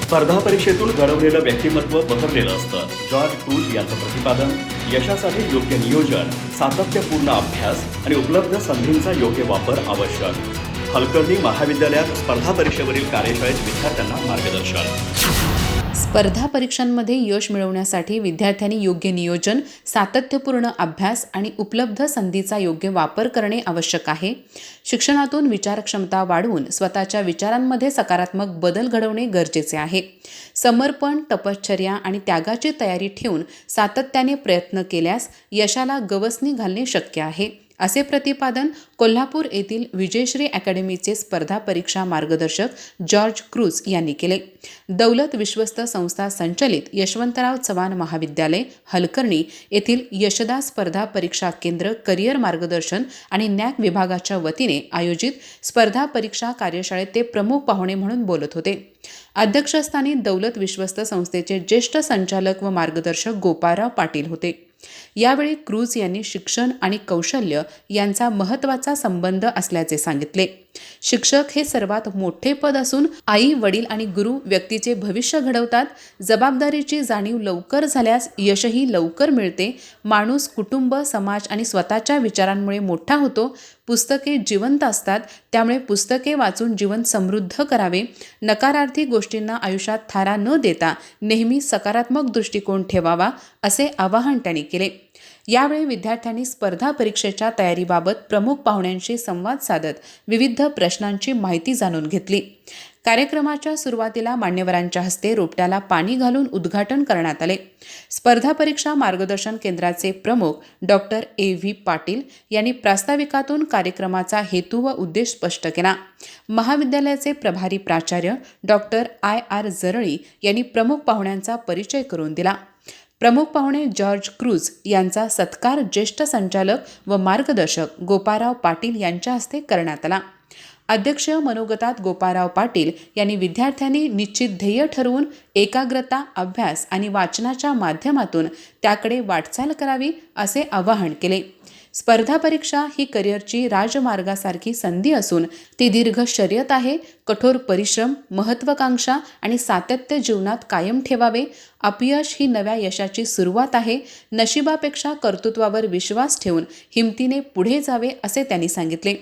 स्पर्धा परीक्षेतून घडवलेलं व्यक्तिमत्व बहरलेलं असतं. जॉर्ज क्रूज यांचं प्रतिपादन. यशासाठी योग्य नियोजन, सातत्यपूर्ण अभ्यास आणि उपलब्ध संधींचा योग्य वापर आवश्यक. हलकर्णी महाविद्यालयात स्पर्धा परीक्षेवरील कार्यशाळेत विद्यार्थ्यांना मार्गदर्शन. स्पर्धा परीक्षांमध्ये यश मिळवण्यासाठी विद्यार्थ्यांनी योग्य नियोजन, सातत्यपूर्ण अभ्यास आणि उपलब्ध संधीचा योग्य वापर करणे आवश्यक आहे. शिक्षणातून विचारक्षमता वाढवून स्वतःच्या विचारांमध्ये सकारात्मक बदल घडवणे गरजेचे आहे. समर्पण, तपश्चर्या आणि त्यागाची तयारी ठेवून सातत्याने प्रयत्न केल्यास यशाला गवसणी घालणे शक्य आहे, असे प्रतिपादन कोल्हापूर येथील विजयश्री अकॅडमीचे स्पर्धा परीक्षा मार्गदर्शक जॉर्ज क्रूज यांनी केले. दौलत विश्वस्त संस्था संचलित यशवंतराव चव्हाण महाविद्यालय, हलकर्णी येथील यशदा स्पर्धा परीक्षा केंद्र, करिअर मार्गदर्शन आणि नॅक विभागाच्या वतीने आयोजित स्पर्धा परीक्षा कार्यशाळेत ते प्रमुख पाहुणे म्हणून बोलत होते. अध्यक्षस्थानी दौलत विश्वस्त संस्थेचे ज्येष्ठ संचालक व मार्गदर्शक गोपाळराव पाटील होते. यावेळी क्रूज यांनी शिक्षण आणि कौशल्य यांचा महत्त्वाचा संबंध असल्याचे सांगितले. शिक्षक हे सर्वात मोठे पद असून आई, वडील आणि गुरु व्यक्तीचे भविष्य घडवतात. जबाबदारीची जाणीव लवकर झाल्यास यशही लवकर मिळते. माणूस कुटुंब, समाज आणि स्वतःच्या विचारांमुळे मोठा होतो. पुस्तके जिवंत असतात, त्यामुळे पुस्तके वाचून जीवन समृद्ध करावे. नकारार्थी गोष्टींना आयुष्यात थारा न देता नेहमी सकारात्मक दृष्टिकोन ठेवावा, असे आवाहन त्यांनी केले. यावेळी विद्यार्थ्यांनी स्पर्धा परीक्षेच्या तयारीबाबत प्रमुख पाहुण्यांशी संवाद साधत विविध प्रश्नांची माहिती जाणून घेतली. कार्यक्रमाच्या सुरुवातीला मान्यवरांच्या हस्ते रोपट्याला पाणी घालून उद्घाटन करण्यात आले. स्पर्धा परीक्षा मार्गदर्शन केंद्राचे प्रमुख डॉक्टर A.V. पाटील यांनी प्रास्ताविकातून कार्यक्रमाचा हेतू व उद्देश स्पष्ट केला. महाविद्यालयाचे प्रभारी प्राचार्य डॉक्टर I.R. जरळी यांनी प्रमुख पाहुण्यांचा परिचय करून दिला. प्रमुख पाहुणे जॉर्ज क्रूज यांचा सत्कार ज्येष्ठ संचालक व मार्गदर्शक गोपाळराव पाटील यांच्या हस्ते करण्यात आला. अध्यक्षीय मनोगतात गोपाळराव पाटील यांनी विद्यार्थ्यांनी निश्चित ध्येय ठरवून एकाग्रता, अभ्यास आणि वाचनाच्या माध्यमातून त्याकडे वाटचाल करावी, असे आवाहन केले. स्पर्धा परीक्षा ही करिअरची राजमार्गासारखी संधी असून ती दीर्घ शर्यत आहे. कठोर परिश्रम, महत्त्वाकांक्षा आणि सातत्य जीवनात कायम ठेवावे. अपयश ही नव्या यशाची सुरुवात आहे. नशिबापेक्षा कर्तृत्वावर विश्वास ठेवून हिमतीने पुढे जावे, असे त्यांनी सांगितले.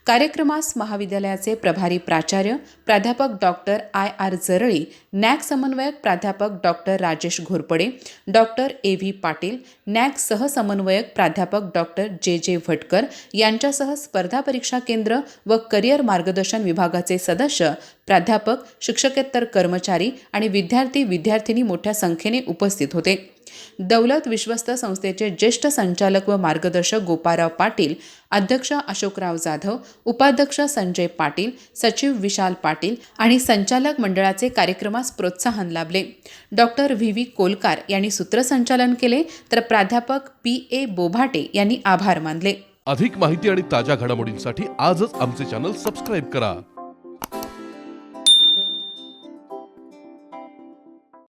कार्यक्रमास महाविद्यालयाचे प्रभारी प्राचार्य प्राध्यापक डॉक्टर I.R. जरळी, नॅक समन्वयक प्राध्यापक doctor Rajesh Ghorpade, doctor A.V. Patil, NAAC सहसमन्वयक प्राध्यापक डॉक्टर J.J. भटकर यांच्यासह स्पर्धा परीक्षा केंद्र व करिअर मार्गदर्शन विभागाचे सदस्य, प्राध्यापक, शिक्षकेतर कर्मचारी आणि विद्यार्थी-विद्यार्थिनी मोठ्या संख्येने उपस्थित होते. दौलत विश्वस्त संस्थेचे ज्येष्ठ संचालक व मार्गदर्शक गोपाळराव पाटील, अध्यक्ष अशोकराव जाधव, उपाध्यक्ष संजय पाटील, सचिव विशाल पाटील आणि संचालक मंडळाचे कार्यक्रमास प्रोत्साहन लाभले. Doctor V.V. कोलकार यांनी सूत्रसंचालन केले, तर प्राध्यापक P.A. बोभाटे यांनी आभार मानले. अधिक माहिती आणि ताज्या घडामोडींसाठी आजच आमचे चॅनल सबस्क्राईब करा.